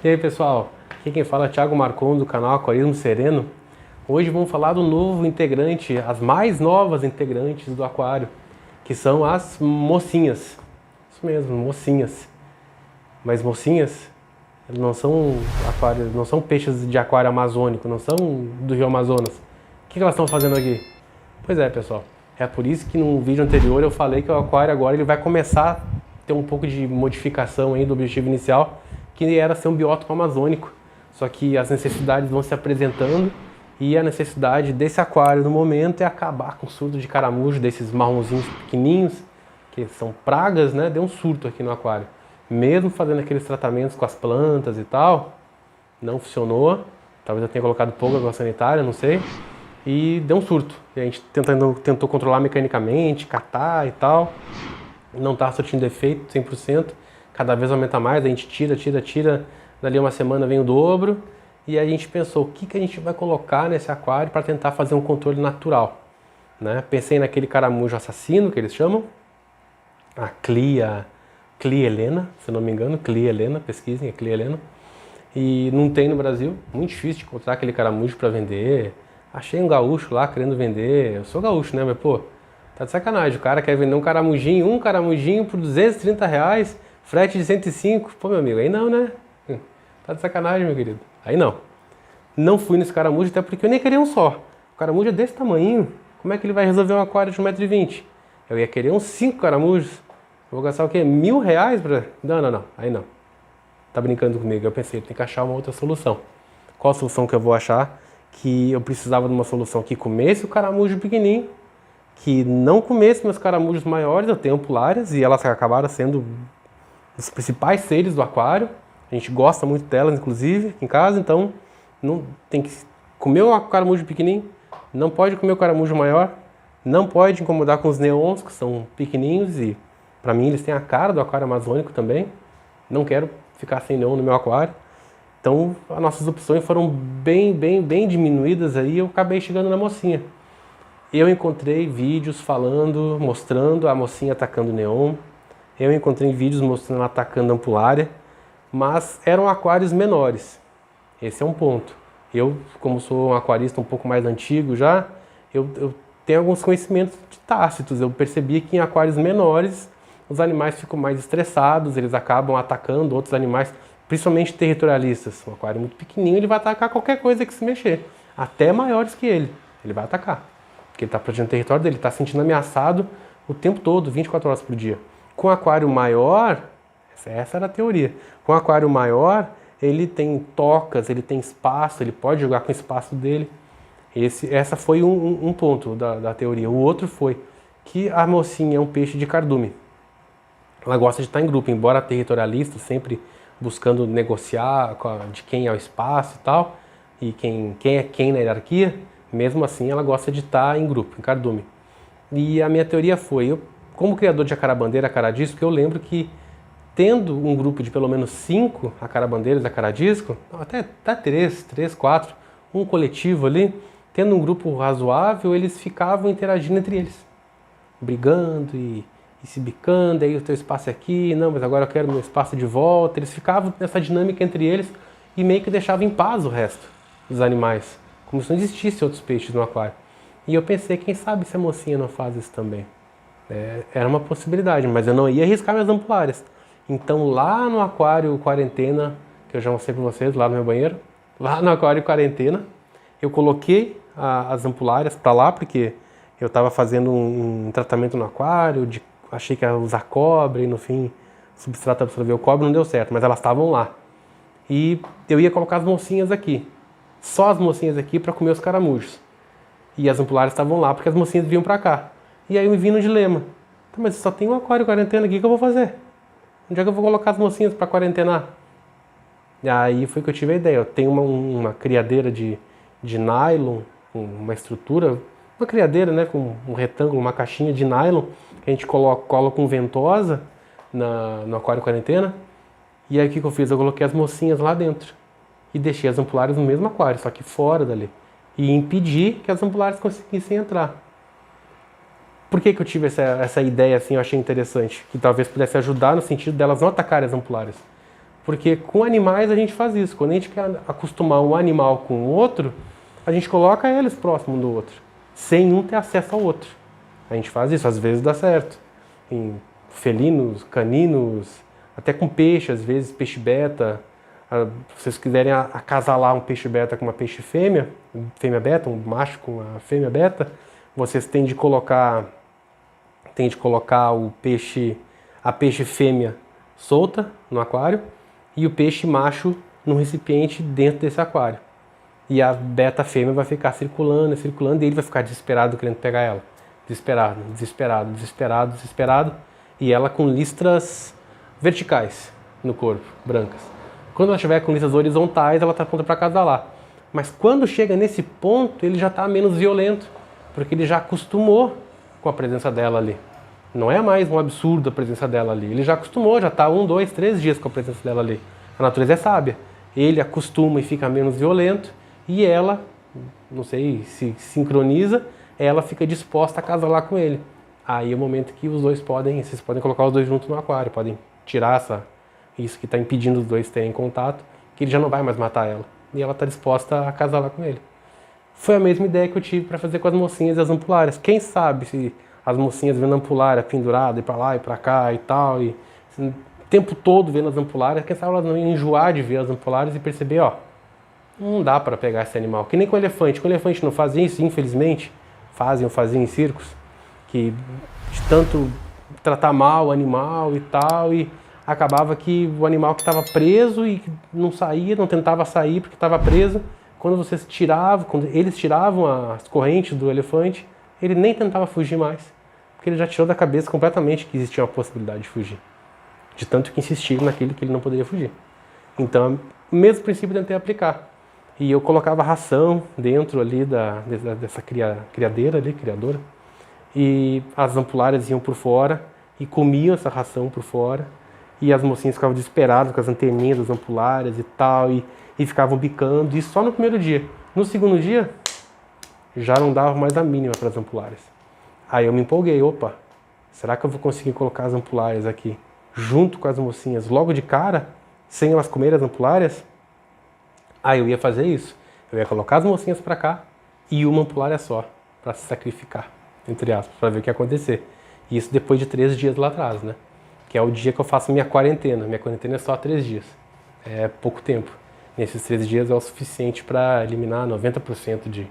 E aí pessoal, aqui quem fala é Thiago Marcon do canal Aquarismo Sereno. Hoje vamos falar do novo integrante, as mais novas integrantes do aquário, que são as mocinhas. Isso mesmo, mocinhas. Mas mocinhas, elas não são aquários, não são peixes de aquário amazônico, não são do Rio Amazonas. O que elas estão fazendo aqui? Pois é pessoal, é por isso que no vídeo anterior eu falei que o aquário agora ele vai começar a ter um pouco de modificação aí do objetivo inicial, que era ser um biótopo amazônico. Só que as necessidades vão se apresentando e a necessidade desse aquário no momento é acabar com o surto de caramujo desses marronzinhos pequenininhos, que são pragas, né? Deu um surto aqui no aquário. Mesmo fazendo aqueles tratamentos com as plantas e tal, não funcionou. Talvez eu tenha colocado pouco água sanitária, não sei. E deu um surto. E a gente tentou controlar mecanicamente, catar e tal. Não está surtindo efeito 100%. Cada vez aumenta mais, a gente tira, dali uma semana vem o dobro, e a gente pensou, o que a gente vai colocar nesse aquário para tentar fazer um controle natural, né? Pensei naquele caramujo assassino, que eles chamam, a Clia helena, se não me engano, Clia helena, pesquisem, é Clia helena, e não tem no Brasil, muito difícil de encontrar aquele caramujo para vender. Achei um gaúcho lá querendo vender, eu sou gaúcho, né, mas pô, tá de sacanagem, o cara quer vender um caramujinho por R$230, frete de 105, pô meu amigo, aí não, né? Tá de sacanagem, meu querido. Aí não. Não fui nesse caramujo, até porque eu nem queria um só. O caramujo é desse tamanho, como é que ele vai resolver um aquário de 1,20 m? Eu ia querer uns 5 caramujos. Eu vou gastar o quê? R$1.000 pra... Não, aí não. Tá brincando comigo. Eu pensei, tem que achar uma outra solução. Qual a solução que eu vou achar? Que eu precisava de uma solução que comesse o caramujo pequenininho, que não comesse meus caramujos maiores. Eu tenho ampulárias e elas acabaram sendo os principais seres do aquário. A gente gosta muito delas, inclusive, em casa, então não tem que comer o caramujo pequenininho, não pode comer o caramujo maior, não pode incomodar com os neons, que são pequenininhos e, para mim, eles têm a cara do aquário amazônico também. Não quero ficar sem neon no meu aquário. Então, as nossas opções foram bem diminuídas aí, eu acabei chegando na mocinha. Eu encontrei vídeos falando, mostrando a mocinha atacando neon. Eu encontrei vídeos mostrando ela atacando ampulária, mas eram aquários menores. Esse é um ponto. Eu, como sou um aquarista um pouco mais antigo já, eu tenho alguns conhecimentos tácitos. Eu percebi que em aquários menores os animais ficam mais estressados, eles acabam atacando outros animais, principalmente territorialistas. Um aquário muito pequenininho, ele vai atacar qualquer coisa que se mexer, até maiores que ele vai atacar, porque ele está protegendo o território dele, está se sentindo ameaçado o tempo todo, 24 horas por dia. Com aquário maior, essa era a teoria. Com aquário maior, ele tem tocas, ele tem espaço, ele pode jogar com o espaço dele. Essa foi um ponto da teoria. O outro foi que a mocinha é um peixe de cardume. Ela gosta de estar em grupo, embora territorialista, sempre buscando negociar de quem é o espaço e tal, e quem é quem na hierarquia, mesmo assim ela gosta de estar em grupo, em cardume. E a minha teoria foi, eu, como criador de acarabandeira, acaradisco, eu lembro que tendo um grupo de pelo menos 5 acarabandeiras, acaradisco, até 3, 4, um coletivo ali, tendo um grupo razoável, eles ficavam interagindo entre eles, brigando e se bicando, aí o teu espaço é aqui, não, mas agora eu quero meu espaço de volta. Eles ficavam nessa dinâmica entre eles e meio que deixavam em paz o resto dos animais, como se não existisse outros peixes no aquário. E eu pensei, quem sabe se a mocinha não faz isso também? Era uma possibilidade, mas eu não ia arriscar minhas ampulárias. Então lá no aquário quarentena, que eu já mostrei para vocês, lá no meu banheiro, lá no aquário quarentena, eu coloquei as ampulárias para lá, porque eu estava fazendo um tratamento no aquário, achei que ia usar cobre, e no fim o substrato absorveu o cobre, não deu certo, mas elas estavam lá. E eu ia colocar as mocinhas aqui, só as mocinhas aqui para comer os caramujos. E as ampulárias estavam lá, porque as mocinhas vinham para cá. E aí eu me vi no dilema, tá, mas só tem um aquário quarentena aqui, o que eu vou fazer? Onde é que eu vou colocar as mocinhas para quarentenar? E aí foi que eu tive a ideia. Eu tenho uma criadeira de nylon, uma estrutura, uma criadeira, né, com um retângulo, uma caixinha de nylon, que a gente cola com ventosa no aquário quarentena. E aí o que eu fiz? Eu coloquei as mocinhas lá dentro e deixei as ampulárias no mesmo aquário, só que fora dali. E impedi que as ampulárias conseguissem entrar. Por que eu tive essa ideia assim, eu achei interessante? Que talvez pudesse ajudar no sentido delas não atacarem as ampulárias. Porque com animais a gente faz isso. Quando a gente quer acostumar um animal com o outro, a gente coloca eles próximo um do outro, sem um ter acesso ao outro. A gente faz isso, às vezes dá certo. Em felinos, caninos, até com peixe, às vezes peixe beta. Se vocês quiserem acasalar um peixe beta com uma peixe fêmea beta, um macho com uma fêmea beta, vocês têm de colocar a peixe fêmea solta no aquário e o peixe macho num recipiente dentro desse aquário. E a beta fêmea vai ficar circulando e ele vai ficar desesperado querendo pegar ela. Desesperado. E ela com listras verticais no corpo, brancas. Quando ela estiver com listras horizontais, ela está pronta para acasalar. Mas quando chega nesse ponto, ele já está menos violento, porque ele já acostumou com a presença dela ali. Não é mais um absurdo a presença dela ali. Ele já acostumou, já está 1, 2, 3 dias com a presença dela ali. A natureza é sábia. Ele acostuma e fica menos violento, e ela, não sei se sincroniza, ela fica disposta a acasalar com ele. Aí é o momento que os dois vocês podem colocar os dois juntos no aquário, podem tirar isso que está impedindo os dois terem contato, que ele já não vai mais matar ela. E ela está disposta a acasalar com ele. Foi a mesma ideia que eu tive para fazer com as mocinhas e as ampulárias. Quem sabe se as mocinhas vendo a ampulária pendurada, ir para lá e para cá e tal, e o tempo todo vendo as ampulárias, quem sabe elas não iam enjoar de ver as ampulárias e perceber, ó, não dá para pegar esse animal. Que nem com o elefante. Com o elefante não fazem isso, infelizmente. Faziam em circos, que de tanto tratar mal o animal e tal, e acabava que o animal que estava preso e não saía, não tentava sair porque estava preso, quando eles tiravam as correntes do elefante, ele nem tentava fugir mais, porque ele já tirou da cabeça completamente que existia uma possibilidade de fugir, de tanto que insistiram naquilo que ele não poderia fugir. Então, o mesmo princípio eu tentei aplicar. E eu colocava ração dentro ali dessa criadora, e as ampulárias iam por fora e comiam essa ração por fora, e as mocinhas ficavam desesperadas com as anteninhas das ampulárias e tal, e ficavam bicando, e só no primeiro dia. No segundo dia, já não dava mais a mínima para as ampulárias. Aí eu me empolguei, opa, será que eu vou conseguir colocar as ampulárias aqui junto com as mocinhas logo de cara, sem elas comerem as ampulárias? Aí eu ia fazer isso, eu ia colocar as mocinhas para cá e uma ampulária só, para se sacrificar, entre aspas, para ver o que ia acontecer. E isso depois de 3 dias lá atrás, né? Que é o dia que eu faço minha quarentena. Minha quarentena é só 3 dias, é pouco tempo. Nesses 3 dias é o suficiente para eliminar 90% de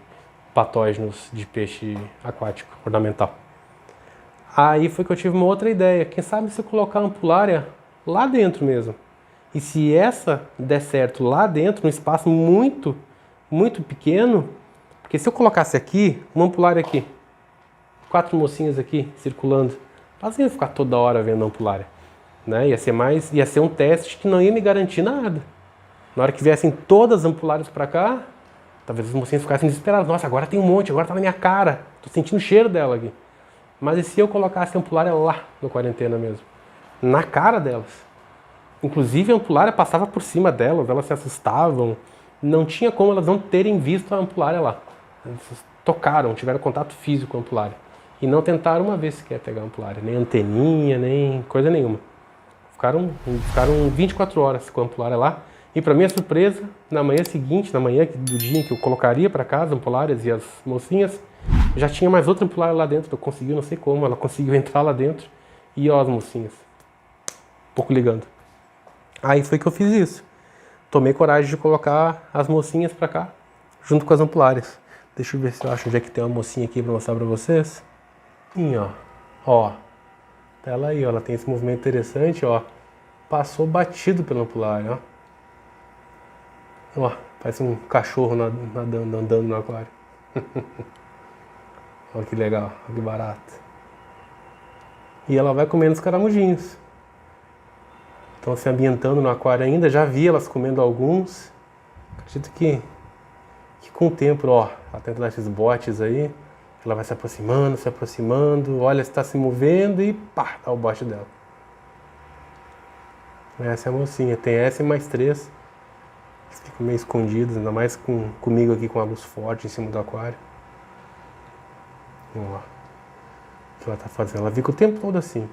patógenos de peixe aquático, ornamental. Aí foi que eu tive uma outra ideia, quem sabe se eu colocar a ampulária lá dentro mesmo. E se essa der certo lá dentro, num espaço muito, muito pequeno, porque se eu colocasse aqui, uma ampulária aqui, 4 mocinhas aqui circulando, elas iam ficar toda hora vendo a ampulária, né? Ia ser um teste que não ia me garantir nada. Na hora que viessem todas as ampulárias para cá, talvez as mocinhas ficassem desesperadas. Nossa, agora tem um monte, agora tá na minha cara, tô sentindo o cheiro dela aqui. Mas e se eu colocasse a ampulária lá no quarentena mesmo? Na cara delas? Inclusive a ampulária passava por cima delas, elas se assustavam. Não tinha como elas não terem visto a ampulária lá. Elas tocaram, tiveram contato físico com a ampulária. E não tentaram uma vez sequer pegar a ampulária, nem anteninha, nem coisa nenhuma. Ficaram 24 horas com a ampulária lá. E para minha surpresa, na manhã seguinte, na manhã do dia em que eu colocaria para casa as ampulárias e as mocinhas, já tinha mais outra ampulária lá dentro. Eu consegui, não sei como, ela conseguiu entrar lá dentro. E ó, as mocinhas, um pouco ligando. Aí foi que eu fiz isso. Tomei coragem de colocar as mocinhas pra cá, junto com as ampulárias. Deixa eu ver se eu acho onde é que tem uma mocinha aqui pra mostrar pra vocês. Ó. Ó. Tá ela aí, ó. Ela tem esse movimento interessante, ó. Passou batido pela ampulária, ó. Ó, parece um cachorro andando no aquário. Olha que legal, olha que barato. E ela vai comendo os caramujinhos. Estão se ambientando no aquário ainda, já vi elas comendo alguns. Acredito que com o tempo, ó, ela tenta dar esses botes aí, ela vai se aproximando, olha se está se movendo e pá, dá o bote dela. Essa é a mocinha, tem essa e mais 3. Eles ficam meio escondidos, ainda mais comigo aqui com a luz forte em cima do aquário. Ó, o que ela tá fazendo? Ela fica o tempo todo assim,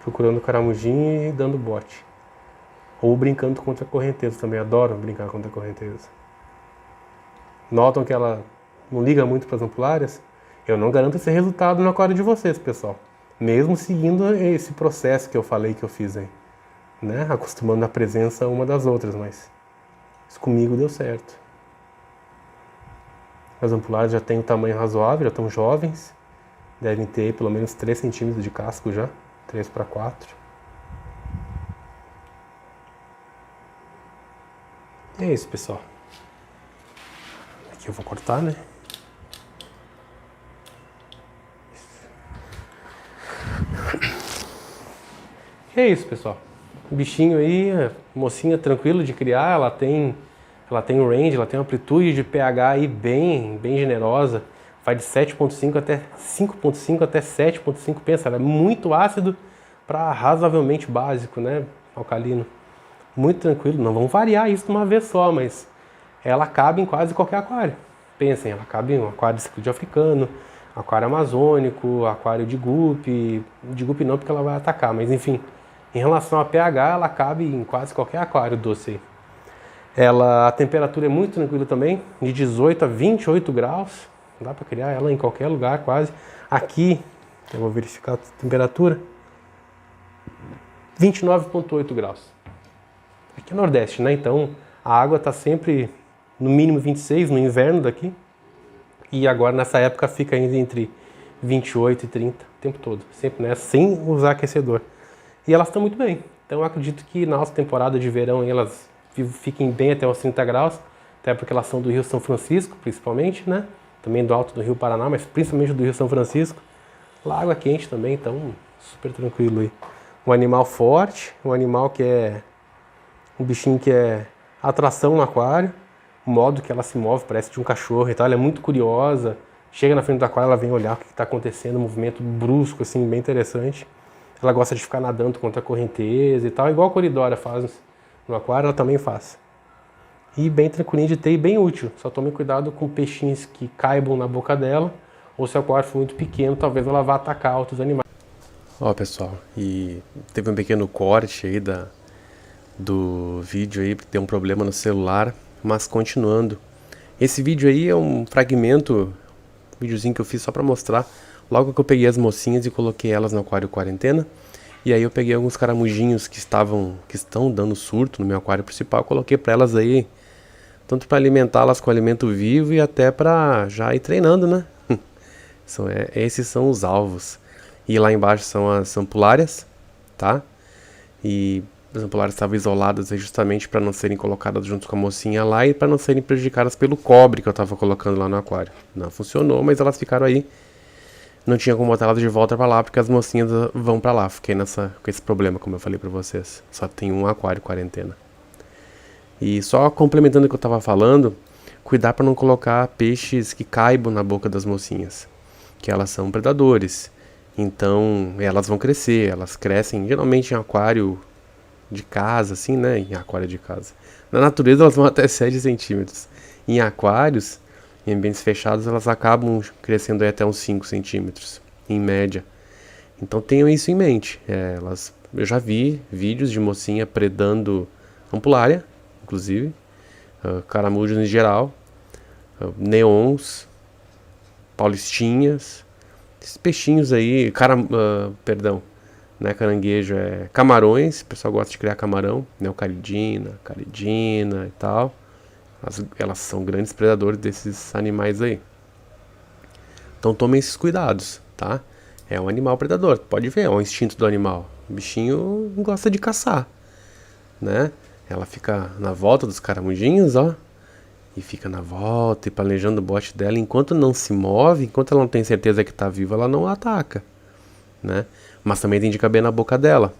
procurando o caramujinho e dando bote. Ou brincando contra a correnteza também, adoro brincar contra a correnteza. Notam que ela não liga muito para as ampulárias? Eu não garanto esse resultado no aquário de vocês, pessoal. Mesmo seguindo esse processo que eu falei que eu fiz aí, né? Acostumando a presença uma das outras, mas isso comigo deu certo. As ampulárias já têm um tamanho razoável, já estão jovens. Devem ter pelo menos 3 centímetros de casco já, 3 para 4. E é isso, pessoal. Aqui eu vou cortar, né? E é isso, pessoal. O bichinho aí, mocinha tranquilo de criar, ela tem um range, ela tem uma amplitude de pH aí bem generosa. Vai de 7.5 até 5.5 até 7.5. Pensa, ela é muito ácido para razoavelmente básico, né? Alcalino. Muito tranquilo, não vamos variar isso de uma vez só, mas ela cabe em quase qualquer aquário. Pensem, ela cabe em um aquário de ciclo africano, aquário amazônico, aquário de guppy não porque ela vai atacar, mas enfim, em relação a pH, ela cabe em quase qualquer aquário doce aí. A temperatura é muito tranquila também, de 18 a 28 graus, dá para criar ela em qualquer lugar quase. Aqui, eu vou verificar a temperatura, 29,8 graus. Aqui é Nordeste, né? Então a água está sempre no mínimo 26 no inverno daqui. E agora nessa época fica ainda entre 28 e 30 o tempo todo. Sempre nessa, sem usar aquecedor. E elas estão muito bem. Então eu acredito que na nossa temporada de verão elas fiquem bem até os 30 graus. Até porque elas são do Rio São Francisco, principalmente, né? Também do alto do Rio Paraná, mas principalmente do Rio São Francisco. Lá a água é quente também, então super tranquilo aí. Um animal forte, um animal que é... um bichinho que é atração no aquário, o modo que ela se move parece de um cachorro e tal, ela é muito curiosa, chega na frente do aquário, ela vem olhar o que está acontecendo, um movimento brusco, assim, bem interessante. Ela gosta de ficar nadando contra a correnteza e tal, igual a Coridora faz no aquário, ela também faz. E bem tranquilinho de ter e bem útil, só tome cuidado com peixinhos que caibam na boca dela, ou se o aquário for muito pequeno, talvez ela vá atacar outros animais. Ó, pessoal, e teve um pequeno corte aí do vídeo aí, porque deu um problema no celular, mas continuando. Esse vídeo aí é um fragmento, um videozinho que eu fiz só pra mostrar, logo que eu peguei as mocinhas e coloquei elas no aquário quarentena, e aí eu peguei alguns caramujinhos que estão dando surto no meu aquário principal, coloquei pra elas aí, tanto pra alimentá-las com alimento vivo e até pra já ir treinando, né? Esses são os alvos. E lá embaixo são as ampulárias, tá? E as ampulárias estavam isoladas aí justamente para não serem colocadas junto com a mocinha lá e para não serem prejudicadas pelo cobre que eu estava colocando lá no aquário. Não funcionou, mas elas ficaram aí. Não tinha como botar elas de volta para lá porque as mocinhas vão para lá. Fiquei com esse problema, como eu falei para vocês. Só tem um aquário quarentena. E só complementando o que eu estava falando, cuidar para não colocar peixes que caibam na boca das mocinhas, que elas são predadores. Então elas vão crescer, elas crescem geralmente em aquário de casa, assim, né? Em aquário de casa. Na natureza elas vão até 7 centímetros. Em aquários, em ambientes fechados, elas acabam crescendo aí até uns 5 centímetros, em média. Então tenham isso em mente. Eu já vi vídeos de mocinha predando ampulária, inclusive, caramujos em geral, neons, paulistinhas, esses peixinhos aí, não é caranguejo, é camarões, o pessoal gosta de criar camarão, neocaridina, caridina e tal. Elas são grandes predadores desses animais aí. Então tomem esses cuidados, tá? É um animal predador, pode ver, é um instinto do animal. O bichinho gosta de caçar, né? Ela fica na volta dos caramujinhos, ó. E fica na volta e planejando o bote dela. Enquanto não se move, enquanto ela não tem certeza que está viva, ela não ataca, né? Mas também tem de caber na boca dela,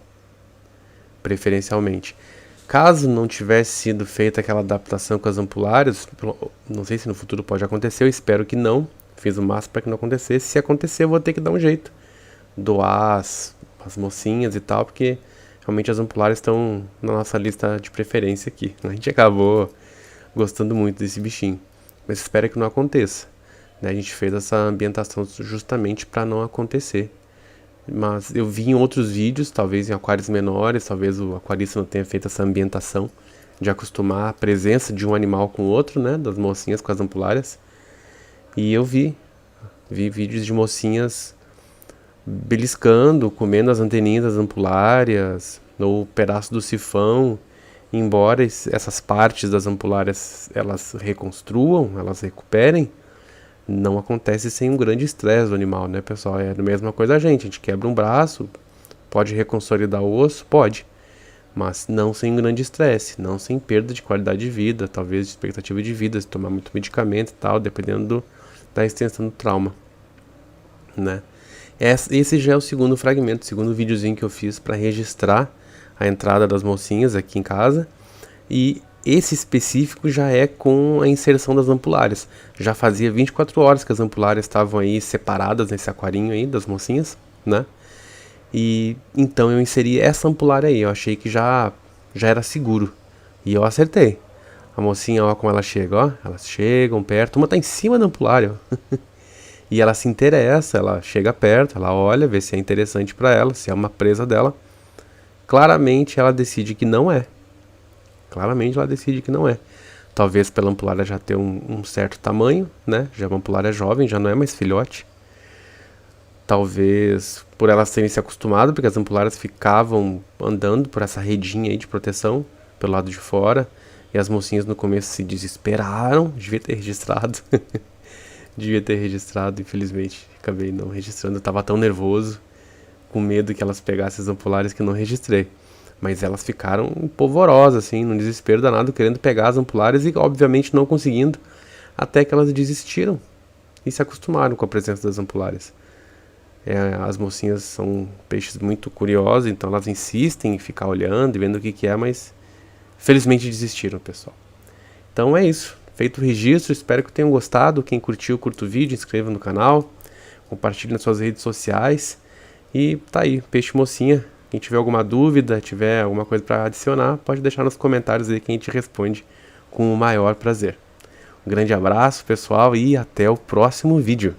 preferencialmente. Caso não tivesse sido feita aquela adaptação com as ampulárias, não sei se no futuro pode acontecer, eu espero que não. Fiz o máximo para que não acontecesse. Se acontecer, eu vou ter que dar um jeito. Doar as mocinhas e tal, porque realmente as ampulárias estão na nossa lista de preferência aqui. A gente acabou gostando muito desse bichinho, mas espero que não aconteça, né? A gente fez essa ambientação justamente para não acontecer, Mas eu vi em outros vídeos, talvez em aquários menores, talvez o aquarista não tenha feito essa ambientação de acostumar a presença de um animal com o outro, né, das mocinhas com as ampulárias. E eu vi vídeos de mocinhas beliscando, comendo as anteninhas das ampulárias, ou pedaço do sifão. Embora essas partes das ampulárias elas reconstruam, elas recuperem, não acontece sem um grande estresse do animal, né, pessoal? É a mesma coisa a gente quebra um braço, pode reconsolidar o osso? Pode, mas não sem um grande estresse, não sem perda de qualidade de vida, talvez de expectativa de vida, se tomar muito medicamento e tal, dependendo da extensão do trauma, né? Esse já é o segundo fragmento, o segundo videozinho que eu fiz para registrar a entrada das mocinhas aqui em casa. E esse específico já é com a inserção das ampulárias. Já fazia 24 horas que as ampulárias estavam aí separadas nesse aquarinho aí das mocinhas, né? E então eu inseri essa ampulária aí, eu achei que já era seguro. E eu acertei. A mocinha, ó como ela chega, ó. Elas chegam perto, uma tá em cima da ampulária, ó. E ela se interessa, ela chega perto, ela olha, vê se é interessante para ela, se é uma presa dela. Claramente ela decide que não é. Claramente ela decide que não é. Talvez pela ampulária já ter um certo tamanho, né? Já uma ampulária jovem, já não é mais filhote. Talvez por elas terem se acostumado, porque as ampulárias ficavam andando por essa redinha aí de proteção, pelo lado de fora. E as mocinhas no começo se desesperaram, devia ter registrado. Devia ter registrado, infelizmente. Acabei não registrando, eu tava tão nervoso, com medo que elas pegassem as ampulárias que não registrei. Mas elas ficaram polvorosas, assim, num desespero danado, querendo pegar as ampulárias e obviamente não conseguindo, até que elas desistiram e se acostumaram com a presença das ampulárias. As mocinhas são peixes muito curiosos, então elas insistem em ficar olhando e vendo o que é, mas felizmente desistiram, pessoal. Então é isso. Feito o registro, espero que tenham gostado. Quem curtiu, curta o vídeo, inscreva no canal, compartilhe nas suas redes sociais. E tá aí, peixe mocinha. Quem tiver alguma dúvida, tiver alguma coisa para adicionar, pode deixar nos comentários aí que a gente responde com o maior prazer. Um grande abraço, pessoal, e até o próximo vídeo.